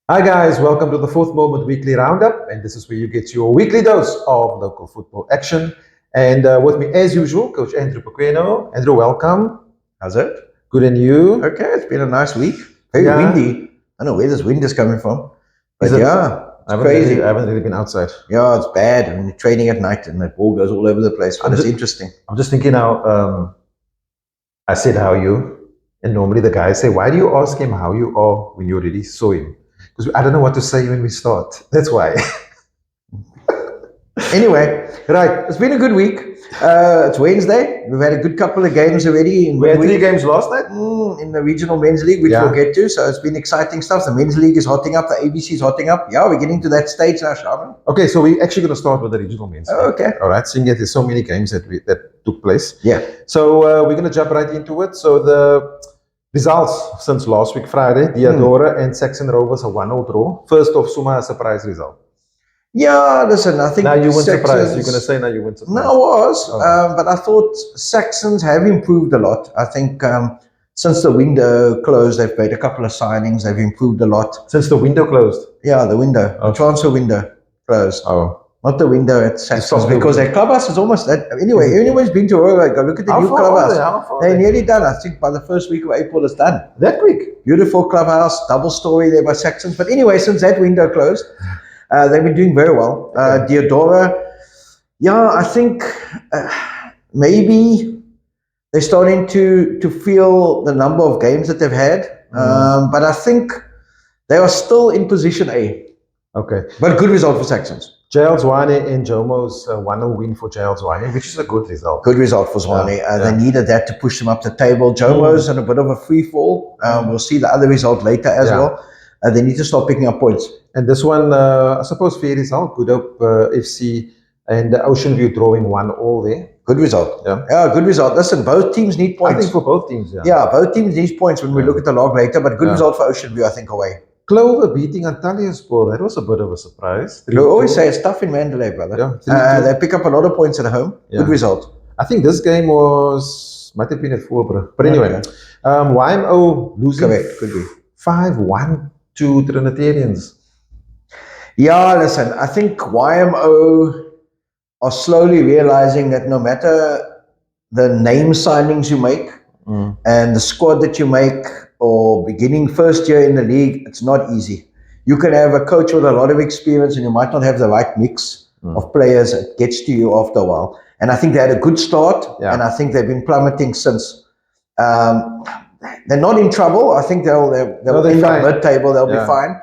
Hi guys, welcome to the Fourth Moment Weekly Roundup, and this is where you get your weekly dose of local football action. And with me, as usual, Coach Andrew Pequeno. Andrew, welcome. How's it? Good, and you? Okay, it's been a nice week. Very windy. I don't know where this wind is coming from. But it's crazy. I haven't really been outside. Yeah, it's bad. And you're training at night and the ball goes all over the place. But it's interesting. I'm just thinking now, I said how you, and normally the guys say, why do you ask him how you are when you already saw him? Because I don't know what to say when we start. That's why. Anyway, right. It's been a good week. It's Wednesday. We've had a good couple of games already. We had 3 games last night in the regional men's league, which we'll get to. So it's been exciting stuff. The men's league is hotting up. The ABC is hotting up. Yeah, we're getting to that stage now, Shamiel. Okay, so we're actually going to start with the regional men's league. Okay. All right, seeing that there's so many games that took place. Yeah. So we're going to jump right into it. So the results since last week, Friday, Diadora and Saxon Rovers a 1-0 draw. First off, Suma, a surprise result. Yeah, listen, I think now you weren't surprised. You're going to say now you weren't surprised. No, I was, but I thought Saxons have improved a lot. I think since the window closed, they've made a couple of signings. They've improved a lot. Since the window closed? Yeah, the window, the transfer window closed. Oh. Not the window at Saxons, because their clubhouse is almost that. Anyway, anyone's been to Uruguay, go look at the new clubhouse. They're nearly done. I think by the first week of April, it's done. That quick? Beautiful clubhouse, double story there by Saxons. But anyway, since that window closed, they've been doing very well. Diadora, yeah, I think maybe they're starting to feel the number of games that they've had. But I think they are still in position A. Okay. But good result for Saxons. JL Zwane and Jomo's 1-0 win for JL Zwane, which is a good result. Good result for Zwane. They needed that to push them up the table. Jomo's in a bit of a free fall. We'll see the other result later as well. They need to start picking up points. And this one, I suppose, fair result. Good Hope FC and Ocean View drawing 1-1 there. Good result. Yeah, good result. Listen, both teams need points. I think for both teams, both teams need points when we look at the log later, but good result for Ocean View, I think, away. Clover beating Antalyaspor. That was a bit of a surprise. You always say it's tough in Mandalay, brother. They pick up a lot of points at home. Good result. I think this game might have been at 4, bro. But anyway, YMO losing 5-1 to Trinitarians. Yeah, listen, I think YMO are slowly realizing that no matter the name signings you make and the squad that you make, or beginning first year in the league, it's not easy. You can have a coach with a lot of experience and you might not have the right mix of players. It gets to you after a while. And I think they had a good start, and I think they've been plummeting since. They're not in trouble. I think they'll end up mid-table. They'll be fine.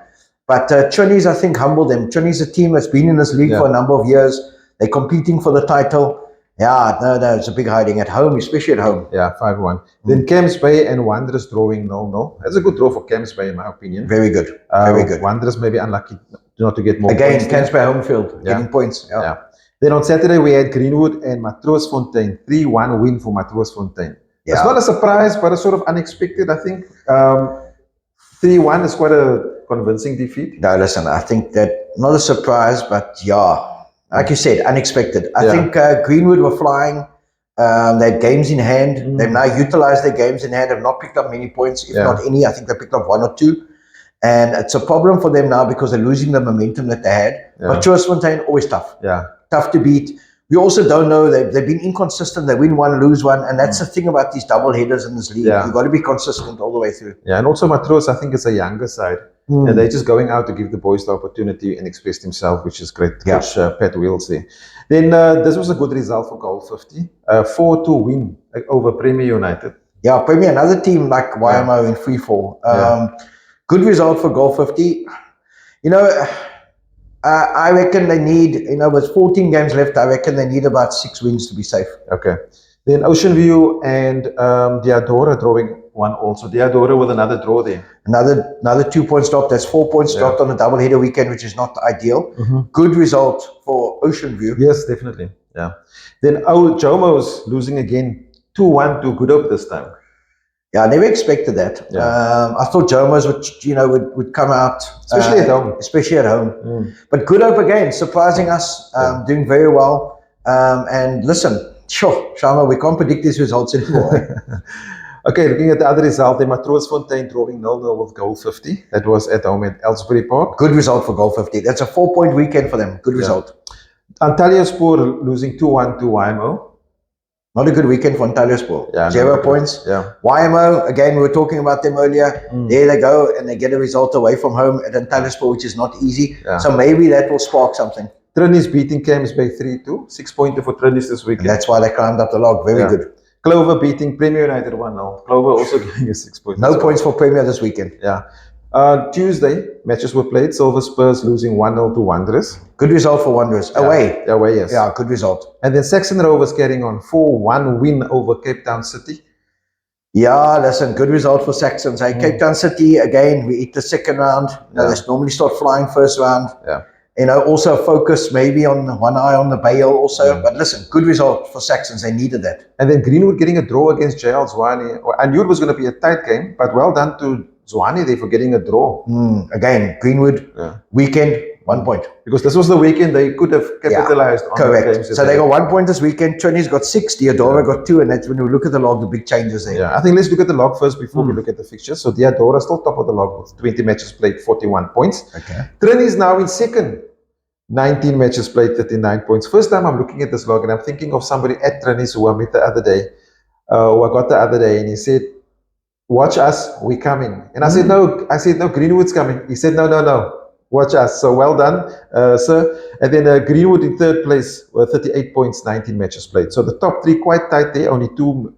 But Trini's, I think, humbled them. Trini's a team that's been in this league for a number of years. They're competing for the title. Yeah, no, it's a big hiding at home, especially at home. Yeah, 5-1. Then Camps Bay and Wanderers drawing 0-0. That's a good draw for Camps Bay, in my opinion. Very good. Very good. Wanderers may be unlucky not to get more points. Again, Camps Bay home field, getting points. Yeah. Then on Saturday, we had Greenwood and Matroosfontein. 3-1 win for Matroosfontein. Yeah. It's not a surprise, but a sort of unexpected, I think. 3-1 is quite a convincing defeat. No, listen, I think that not a surprise, but like you said, unexpected. I think Greenwood were flying. They had games in hand. They've now utilized their games in hand, have not picked up many points, if not any. I think they picked up 1 or 2. And it's a problem for them now because they're losing the momentum that they had. But Matroosfontein, always tough. Tough to beat. We also don't know, they've been inconsistent. They win one, lose one. And that's the thing about these double headers in this league. You've got to be consistent all the way through. Yeah, and also Matroos, I think, is a younger side. And they're just going out to give the boys the opportunity and express themselves, which is great. Coach Pat Wills there. Then this was a good result for Goal 50. 4-2 win over Premier United. Yeah, Premier, another team like YMO in free fall. Good result for Goal 50. You know, I reckon they need, with 14 games left, I reckon they need about 6 wins to be safe. Okay. Then Ocean View and Diadora drawing 1 also. Diadora with another draw there. Another 2 points dropped. That's 4 points dropped on the double header weekend, which is not ideal. Good result for Ocean View. Yes, definitely. Yeah. Then Jomo's losing again 2-1 to Good Hope this time. Yeah, I never expected that. I thought Jomo's would come out, especially at home. But Good Hope again, surprising us, doing very well. And listen, Shama, we can't predict these results anymore. Okay, looking at the other result, the Matroosfontein drawing 0-0 with goal 50. That was at home at Elsbury Park. Good result for goal 50. That's a 4-point weekend for them. Good result. Antalyaspor losing 2-1 to YMO. Not a good weekend for Antalyaspor. Yeah, 0 points. Yeah. YMO, again, we were talking about them earlier. There they go, and they get a result away from home at Antalyaspor, which is not easy. Yeah. So maybe that will spark something. Trinnies beating Camps by 3-2. 6-pointer for Trinnies this weekend. And that's why they climbed up the log. Very good. Clover beating Premier United 1-0. Clover also getting a 6 points. No points for Premier this weekend. Yeah. Tuesday, matches were played. Silver Spurs losing 1-0 to Wanderers. Good result for Wanderers. Away. Away, yes. Yeah, good result. And then Saxon Rovers carrying on 4-1 win over Cape Town City. Yeah, listen, good result for Saxons. Cape Town City, again, we eat the second round. They normally start flying first round. Yeah. Also focus maybe on one eye on the bail also. But listen, good result for Saxons. They needed that. And then Greenwood getting a draw against JL Zwane. I knew it was going to be a tight game, but well done to Zwane there for getting a draw. Again, Greenwood, weekend, 1 point. Because this was the weekend they could have capitalized on. Correct. The games. So they got 1 point this weekend. Trini's got 6. Diadora got 2. And that's when we look at the log, the big changes there. Yeah, I think let's look at the log first before we look at the fixtures. So Diadora still top of the log with 20 matches played, 41 points. Okay. Trini is now in second. 19 matches played, 39 points. First time I'm looking at this log and I'm thinking of somebody at Trini's who I met the other day, who I got the other day, and he said, "Watch us, we coming." And I said, no, Greenwood's coming. He said, no, watch us. So well done, sir. And then Greenwood in third place with 38 points, 19 matches played. So the top three quite tight there, only 2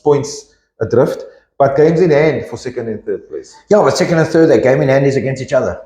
points adrift, but games in hand for second and third place. Yeah, but second and third, their game in hand is against each other.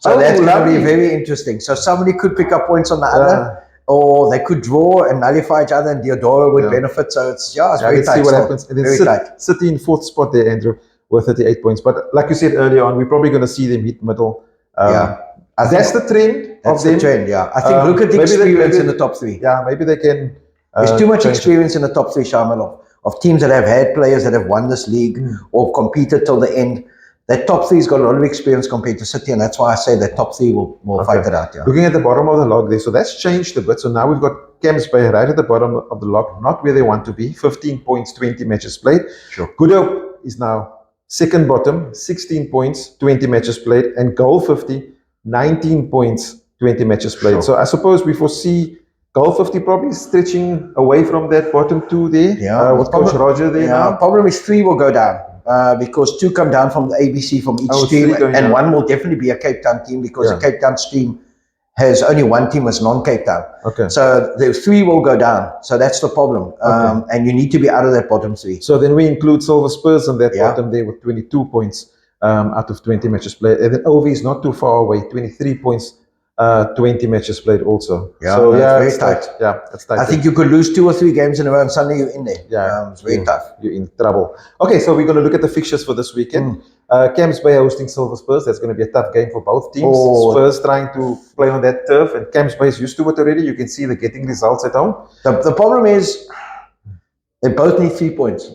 So that's going to be very interesting. So somebody could pick up points on the other, or they could draw and nullify each other, and Diodora would benefit. So it's very tight. See what happens. And then very tight. City in fourth spot there, Andrew, with 38 points. But like you said earlier on, we're probably going to see them hit middle. That's the trend That's of them. the trend, yeah. I think look at the experience in the top 3. Yeah, maybe they can. There's too much experience in the top 3, Shamiel, of teams that have had players that have won this league or competed till the end. That top 3's got a lot of experience compared to City, and that's why I say that top 3 will fight it out. Yeah. Looking at the bottom of the log there, so that's changed a bit. So now we've got Camps Bay right at the bottom of the log, not where they want to be. 15 points, 20 matches played. Sure. Good Hope is now second bottom, 16 points, 20 matches played, and Goal 50, 19 points, 20 matches played. Sure. So I suppose we foresee Goal 50 probably stretching away from that bottom 2 there. Yeah, with Coach Roger there now. Problem is 3 will go down. Because 2 come down from the ABC from each team, and down. 1 will definitely be a Cape Town team because the Cape Town team has only 1 team as non-Cape Town. Okay. So the 3 will go down. So that's the problem. And you need to be out of that bottom 3. So then we include Silver Spurs on that bottom there with 22 points out of 20 matches played. And then OV is not too far away, 23 points, 20 matches played also. Yeah, so very tight. Yeah, that's tight. I think you could lose 2 or 3 games in a row and suddenly you're in there. Yeah, it's very tough. You're in trouble. Okay, so we're going to look at the fixtures for this weekend. Camps Bay hosting Silver Spurs. That's going to be a tough game for both teams. Spurs trying to play on that turf, and Camps Bay is used to it already. You can see they're getting results at home. The problem is they both need 3 points.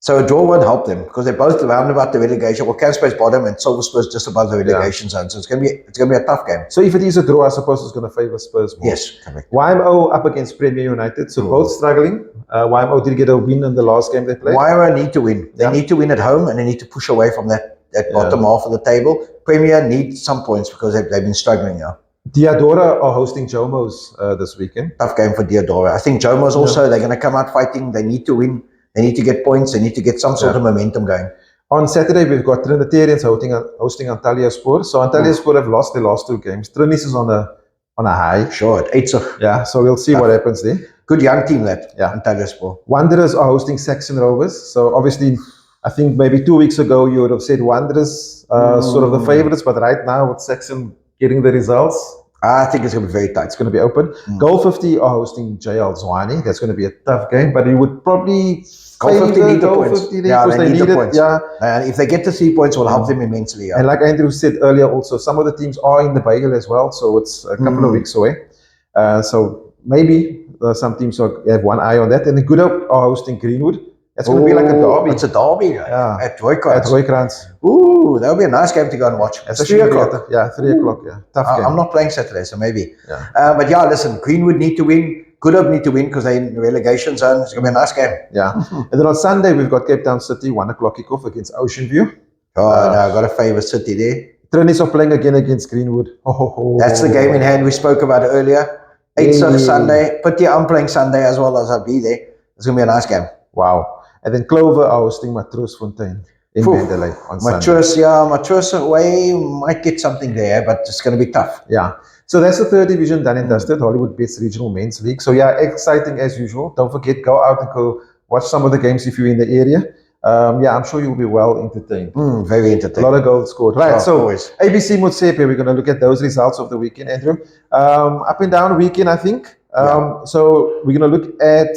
So a draw won't help them because they're both around about the relegation. Well, Camps Bay's bottom and Silver Spurs just above the relegation zone. So it's going to be a tough game. So if it is a draw, I suppose it's going to favour Spurs more. Yes, correct. YMO up against Premier United. So both struggling. YMO did get a win in the last game they played. YMO need to win. They need to win at home, and they need to push away from that bottom half of the table. Premier needs some points because they've been struggling now. Diadora are hosting Jomo's this weekend. Tough game for Diadora. I think Jomo's also, they're going to come out fighting. They need to win. They need to get points. They need to get some sort of momentum going. On Saturday, we've got Trinitarians hosting Antalyaspor. So Antalyaspor have lost their last 2 games. Trinis is on a high. Sure, at 8. Yeah, so we'll see what happens there. Good young team that, Antalyaspor. Wanderers are hosting Saxon Rovers. So obviously, I think maybe 2 weeks ago, you would have said Wanderers sort of the favourites. But right now, with Saxon getting the results, I think it's going to be very tight. It's going to be open. Goal 50 are hosting JL Zwane. That's going to be a tough game, but you would probably Goal 50 need the points. 50 there because they need the points. Yeah. And if they get the 3 points, it will help them immensely. Yeah. And like Andrew said earlier, also some of the teams are in the Bagel as well, so it's a couple of weeks away. So maybe some teams have one eye on that. And the Good Hope are hosting Greenwood. That's going to be like a derby. It's a derby at Roykrans. Ooh, that'll be a nice game to go and watch. It's 3 o'clock. Yeah, 3 o'clock. Yeah, tough game. I'm not playing Saturday, so maybe. Yeah. But yeah, listen, Greenwood need to win. Good Hope need to win because they're in the relegation zone. It's going to be a nice game. Yeah. And then on Sunday, we've got Cape Town City, 1 o'clock kickoff against Ocean View. Oh, no, I've got to favour City there. Trinities are playing again against Greenwood. That's the game in hand we spoke about earlier. 8th of Sunday. Pity I'm playing Sunday as well as I'll be there. It's going to be a nice game. Wow. And then Clover are hosting Matroosfontein in Mandalay on Sunday. Matroos away might get something there, but it's going to be tough. Yeah. So that's the third division done and dusted, Hollywood Bets Regional Men's League. So yeah, exciting as usual. Don't forget, go out and go watch some of the games if you're in the area. Yeah, I'm sure you'll be well entertained. Very entertaining. A lot of goals scored. Right, so always. ABC Motsepe, we're going to look at those results of the weekend, Andrew. Up and down weekend, I think. So we're going to look at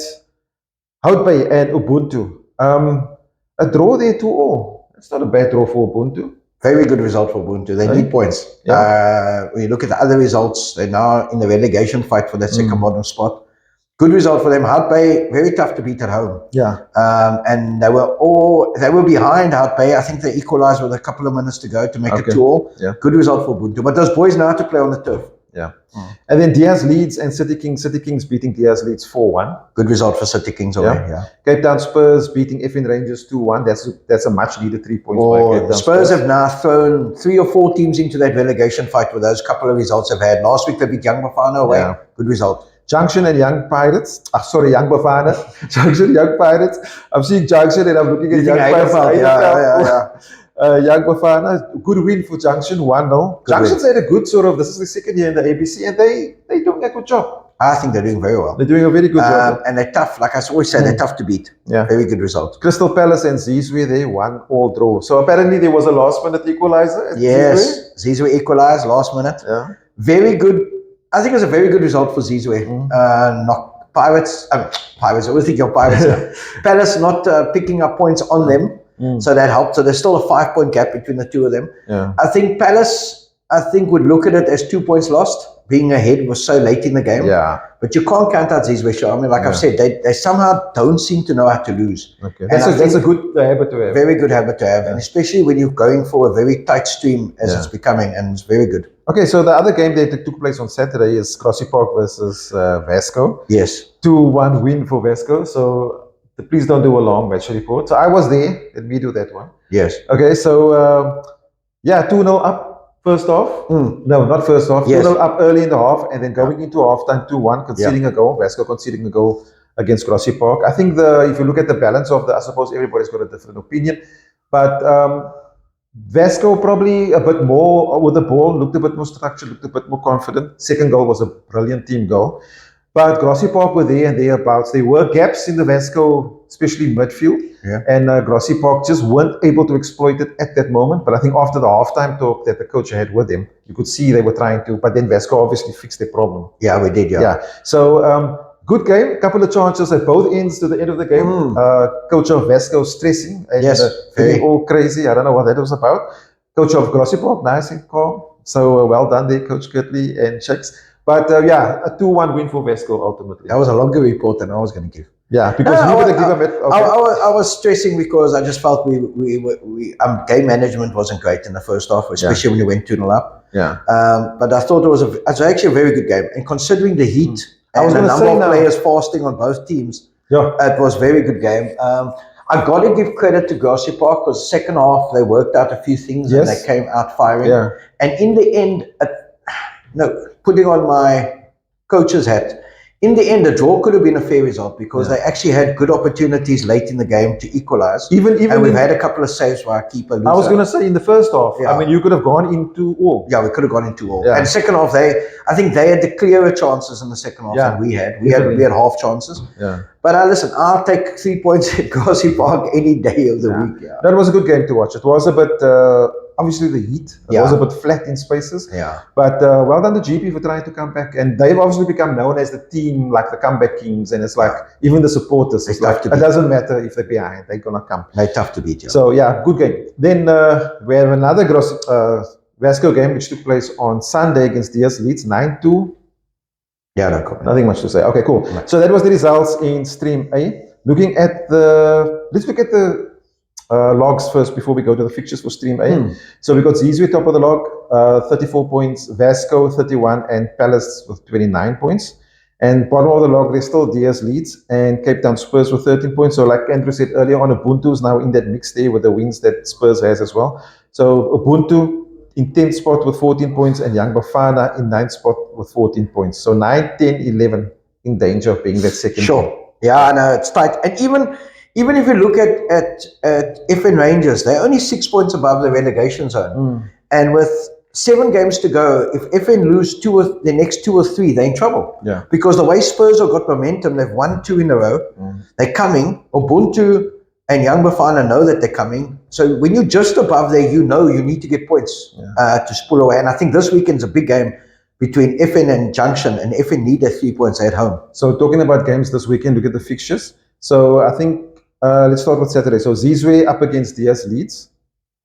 Hout Bay and Ubuntu. A draw there 2-2. It's not a bad draw for Ubuntu. Very good result for Ubuntu. They need points. Yeah. When you look at the other results, they're now in the relegation fight for that second bottom spot. Good result for them. Hout Bay, very tough to beat at home. Yeah. And they were behind Hout Bay. I think they equalized with a couple of minutes to go to make it 2-2. Yeah. Good result for Ubuntu. But those boys know how to play on the turf. Yeah. And then Diaz Leeds and City Kings. City Kings beating Diaz Leeds 4-1. Good result for City Kings away. Yeah. Cape Town Spurs beating FN Rangers 2-1. That's a much needed 3 points. The Spurs have now thrown 3 or 4 teams into that relegation fight with those couple of results they've had. Last week they beat Young Bafana away. Yeah. Good result. Junction and Young Pirates. Young Bafana. Junction, Young Pirates. I'm seeing Junction and I'm looking at Young Pirates. Young Bafana, good win for Junction, 1-0. Junction's had a good this is the second year in the ABC, and they're doing a good job. I think they're doing very well. They're doing a very good job. And they're tough, like I always say, they're tough to beat. Yeah. Very good result. Crystal Palace and Zizwe, they 1-1 draw. So apparently there was a last minute equalizer. Yes, Zizwe equalized last minute. Yeah. Very good. I think it was a very good result for Zizwe. Not Pirates, I always think of Pirates. Palace not picking up points on them. So that helped. So there's still a 5-point gap between the two of them. Yeah. I think Palace, would look at it as 2 points lost. Being ahead was so late in the game. Yeah. But you can't count out Zizwe. I mean, like I've said, they somehow don't seem to know how to lose. Okay. That's a good habit to have. Very good habit to have. Yeah. And especially when you're going for a very tight stream as it's becoming, and it's very good. Okay, so the other game that took place on Saturday is Crossy Park versus Vasco. Yes. 2-1 win for Vasco. So please don't do a long match report. So I was there. Let me do that one. Yes. Okay, so 2-0 up first half. No, not first half. 2-0 up early in the half, and then going into halftime 2-1, conceding a goal. Vasco conceding a goal against Crossy Park. I think if you look at the balance of I suppose everybody's got a different opinion, but Vasco probably a bit more with the ball, looked a bit more structured, looked a bit more confident. Second goal was a brilliant team goal. But Crossy Park were there and thereabouts. There were gaps in the Vasco, especially midfield. Yeah. And Crossy Park just weren't able to exploit it at that moment. But I think after the halftime talk that the coach had with them, you could see they were trying to. But then Vasco obviously fixed their problem. Yeah, we did, yeah. So good game. A couple of chances at both ends to the end of the game. Coach of Vasco stressing. And, feeling all crazy. I don't know what that was about. Coach of Crossy Park, nice and calm. So well done there, Coach Kirtley and Shakes. But a 2-1 win for Vasco ultimately. That was a longer report than I was going to give. Yeah, because you were going to give them it. Okay. I was stressing because I just felt game management wasn't great in the first half, especially when you went 2-0 up. Yeah. But I thought it was actually a very good game. And considering the heat and the number of players fasting on both teams, it was a very good game. I got to give credit to Grassy Park because second half they worked out a few things and they came out firing. Yeah. And in the end, putting on my coach's hat, in the end, the draw could have been a fair result because they actually had good opportunities late in the game to equalize. Even and we've had a couple of saves by our keeper. I was going to say in the first half, I mean, you could have gone into all. Yeah, we could have gone into all. Yeah. And second half, I think they had the clearer chances in the second half than we had. We had half chances. Yeah. But listen, I'll take 3 points at Grassy Park any day of the week. Yeah. That was a good game to watch. It was a bit, obviously the heat. It was a bit flat in spaces. Yeah. But well done to GP for trying to come back. And they've obviously become known as the team, like the comeback kings. And it's like, even the supporters, it's like, it doesn't matter if they're behind, they're going to come. They're tough to beat. Yeah. So good game. Then we have another Vasco game, which took place on Sunday against DS Leeds, 9-2. Yeah, no comment. Nothing much to say. Okay, cool. So that was the results in Stream A. Let's look at the logs first before we go to the fixtures for Stream A. So we got Zizwe top of the log, 34 points, Vasco 31, and Palace with 29 points. And bottom of the log, there's still DS leads and Cape Town Spurs with 13 points. So like Andrew said earlier on, Ubuntu is now in that mix there with the wins that Spurs has as well. So Ubuntu in 10th spot with 14 points and Young Bafana in 9th spot with 14 points. So 9, 10, 11 in danger of being that second. Sure. Yeah, no, it's tight. And even if you look at FN Rangers, they're only 6 points above the relegation zone. And with 7 games to go, if FN lose the next 2 or 3, they're in trouble. Yeah. Because the way Spurs have got momentum, they've won 2 in a row. They're coming. Ubuntu and Young Bafana know that they're coming. So when you're just above there, you know you need to get points to pull away. And I think this weekend's a big game between FN and Junction, and FN need their 3 points at home. So talking about games this weekend, look at the fixtures. So I think let's start with Saturday. So Zizwe up against DS Leeds.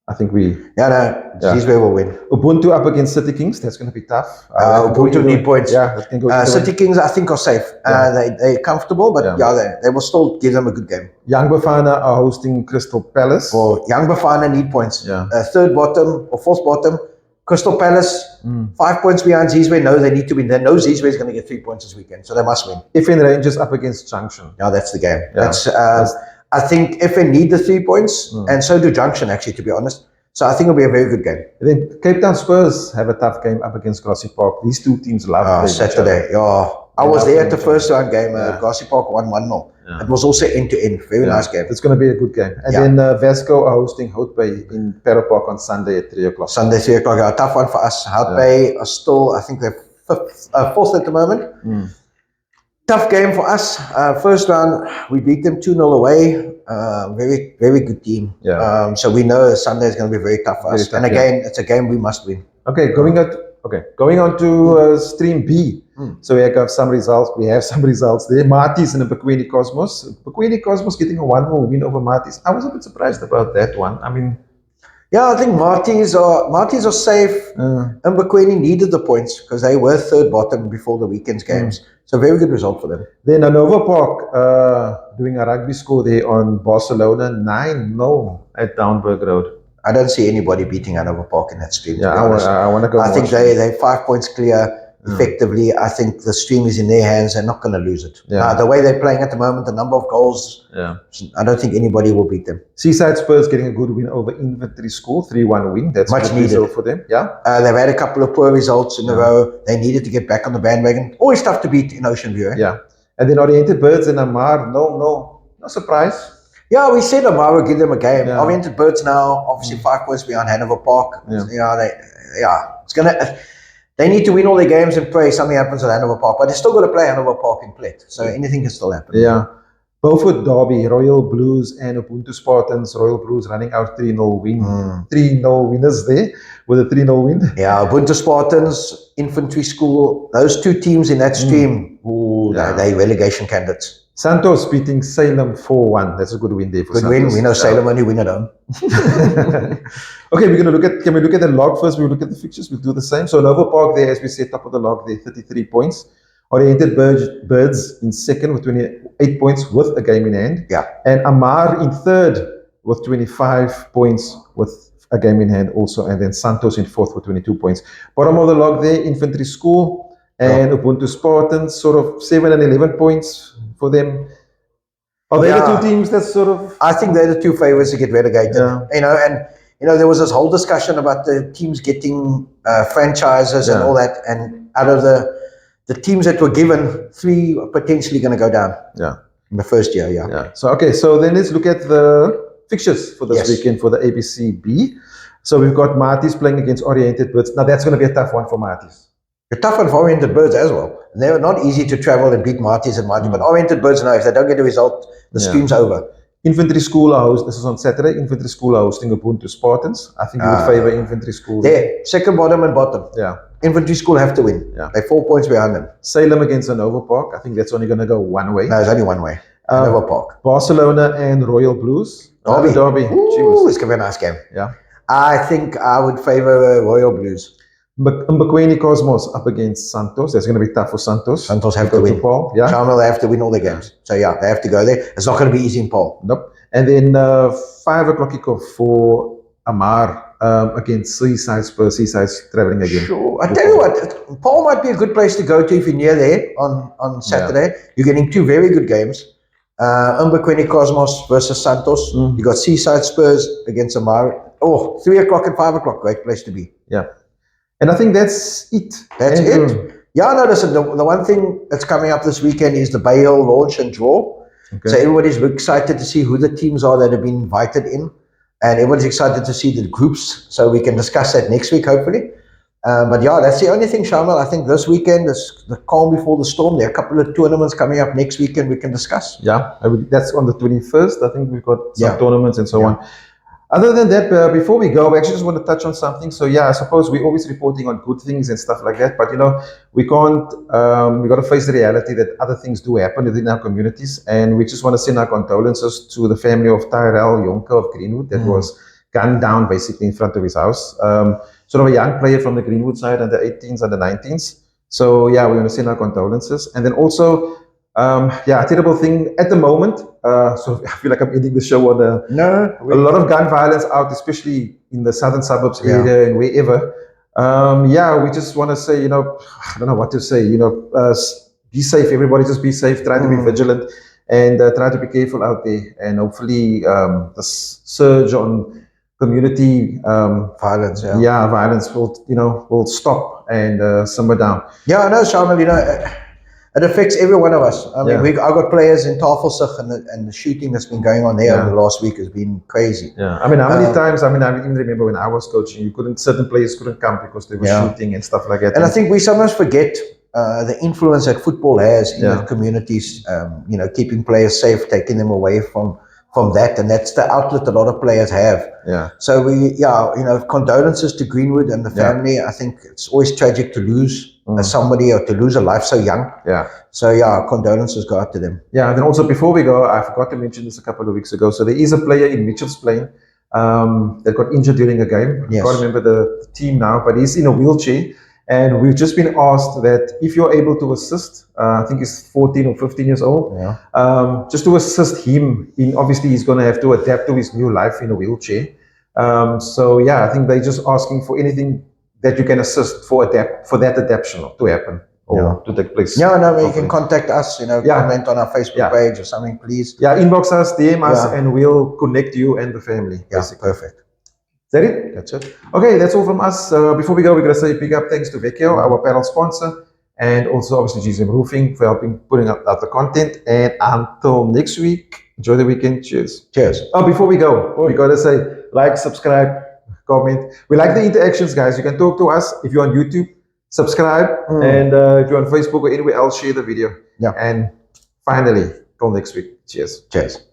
I think Zizwe will win. Ubuntu up against City Kings. That's going to be tough. Ubuntu need points. Yeah, that can go City Kings, I think, are safe. They're comfortable, but they will still give them a good game. Young Bafana are hosting Crystal Palace. Well, Young Bafana need points. Third bottom or fourth bottom. Crystal Palace, 5 points behind Zizwe. No, they need to win. They know Zizwe is going to get 3 points this weekend, so they must win. FN Rangers up against Junction. Yeah, that's the game. I think FN need the 3 points, and so do Junction, actually, to be honest. So I think it'll be a very good game. And then Cape Town Spurs have a tough game up against Grassy Park. These two teams love Saturday. I was there at the first round game. Grassy Park won 1-0. It was also end-to-end. Very nice game. It's going to be a good game. And then Vasco are hosting Hout Bay in Parrow Park on Sunday at 3 o'clock. Sunday, 3 o'clock. A tough one for us. Hout Bay are still, I think they're fourth at the moment. Tough game for us. First round, we beat them 2-0 away. Very, very good team. So we know Sunday is going to be very tough for us. And again, it's a game we must win. Okay, going on to Stream B. So we have some results. We have some results there. Marties and the Pequeno Cosmos. Pequeno Cosmos getting a 1-0 win over Marties. I was a bit surprised about that one. I mean, I think Marties are safe. And Pequeno needed the points because they were third bottom before the weekend's games. So very good result for them. Then Nova Park doing a rugby score there on Barcelona 9-0 at Downburg Road. I don't see anybody beating Hanover Park in that stream. Yeah, I want to go. I think they're 5 points clear. Effectively, I think the stream is in their hands. They're not going to lose it. The way they're playing at the moment, the number of goals, I don't think anybody will beat them. Seaside Spurs getting a good win over Infantry School, 3-1 win. That's much needed for them. Yeah, they've had a couple of poor results in a row. They needed to get back on the bandwagon. Always tough to beat in Ocean View. Yeah, and then Oriented Birds and Amar. No surprise. Yeah, we said Amar will give them a game. Oriented Birds now, obviously 5 points behind Hanover Park. It's gonna. They need to win all their games and pray something happens at Hanover Park. But they still got to play Hanover Park in Plet. So anything can still happen. Yeah. Beaufort Derby, Royal Blues and Ubuntu Spartans. Royal Blues running out 3-0 win. 3-0 winners there with a 3-0 win. Yeah, Ubuntu Spartans, Infantry School, those two teams in that stream, they're relegation candidates. Santos beating Salem 4-1. That's a good win there for Santos. Good win. We know Salem only win at home. Okay, can we look at the log first? We'll look at the fixtures. We'll do the same. So Nova Park there, as we said, top of the log there, 33 points. Oriented Birds in second with 28 points with a game in hand. Yeah. And Amar in third with 25 points with a game in hand also. And then Santos in fourth with 22 points. Bottom of the log there, Infantry School and Ubuntu Spartans, sort of 7 and 11 points for them. Are they the two teams that sort of... I think they're the two favorites to get relegated. There was this whole discussion about the teams getting franchises and all that. And out of the teams that were given, 3 are potentially going to go down. Yeah. In the first year, So then let's look at the fixtures for this weekend for the ABCB. So we've got Marties playing against Oriented Birds. Now that's going to be a tough one for Marties. A tough one for Oriented Birds as well. And they were not easy to travel and beat Marties and Marties, but Oriented Birds know if they don't get a result, the stream's over. Infantry School are this is on Saturday. Infantry School are hosting Ubuntu Spartans. I think you would favor Infantry School. There, second bottom and bottom. Yeah. Infantry School have to win. Yeah. They're 4 points behind them. Salem against Hanover Park. I think that's only going to go one way. No, it's only one way. Hanover Park. Barcelona and Royal Blues. Derby. Ooh, it's going to be a nice game. Yeah. I think I would favor Royal Blues. Pequeno Cosmos up against Santos. That's going to be tough for Santos. Santos have to win. Shamiel, they have to win all their games. So they have to go there. It's not going to be easy in Paul. Nope. And then 5 o'clock kickoff for Amar against Seaside traveling again. Sure. I tell you what, Paul might be a good place to go to if you're near there on Saturday. You're getting two very good games. Pequeno Cosmos versus Santos. You got Seaside Spurs against Amari. 3 o'clock and 5 o'clock. Great place to be. Yeah. And I think that's it. That's it. Yeah, no, listen, the one thing that's coming up this weekend is the Bale launch and draw. Okay. So everybody's excited to see who the teams are that have been invited in. And everyone's excited to see the groups. So we can discuss that next week, hopefully. But yeah, that's the only thing, Shamiel. I think this weekend is the calm before the storm. There are a couple of tournaments coming up next weekend we can discuss. Yeah, that's on the 21st. I think we've got some tournaments and so on. Other than that, before we go, we actually just want to touch on something. So yeah, I suppose we're always reporting on good things and stuff like that, but we can't, we got to face the reality that other things do happen within our communities. And we just want to send our condolences to the family of Tyrell Jonker of Greenwood that was gunned down basically in front of his house. Sort of a young player from the Greenwood side, under 18s, under 19s. So yeah, we want to send our condolences. And then also, a terrible thing at the moment. So I feel like I'm ending the show on a lot of gun violence out, especially in the southern suburbs area and wherever. We just want to say, I don't know what to say. Be safe, everybody. Just be safe. Try to be vigilant and try to be careful out there. And hopefully, this surge on community violence, violence will stop and simmer down. Yeah, I know, Shamiel. It affects every one of us. I mean, I got players in Tafelsig and the shooting that's been going on there over the last week has been crazy. Yeah, I mean, how many times? I mean, I even remember when I was coaching, certain players couldn't come because they were shooting and stuff like that. And I think we sometimes forget the influence that football has in the communities. Keeping players safe, taking them away from that, and that's the outlet a lot of players have. Yeah. So condolences to Greenwood and the family. I think it's always tragic to lose somebody or to lose a life so young. Yeah. So condolences go out to them. Yeah. And then also before we go, I forgot to mention this a couple of weeks ago. So there is a player in Mitchell's Plain that got injured during a game. Yes. I can't remember the team now, but he's in a wheelchair. And we've just been asked that if you're able to assist, I think he's 14 or 15 years old, just to assist him in, obviously he's going to have to adapt to his new life in a wheelchair. I think they're just asking for anything that you can assist for that adaptation to happen or to take place. Yeah, no, you can contact us, comment on our Facebook page or something, please. Yeah, inbox us, DM us, and we'll connect you and the family. Yeah, basically. Perfect. Is that it? That's it. Okay, that's all from us. Before we go, we're going to say big up thanks to Pequeno, our apparel sponsor, and also obviously GSM Roofing for helping putting out the content. And until next week, enjoy the weekend. Cheers. Cheers. Oh, before we go, we got to say like, subscribe, comment. We like the interactions, guys. You can talk to us if you're on YouTube. Subscribe, and if you're on Facebook or anywhere else, share the video. Yeah. And finally, till next week. Cheers. Cheers.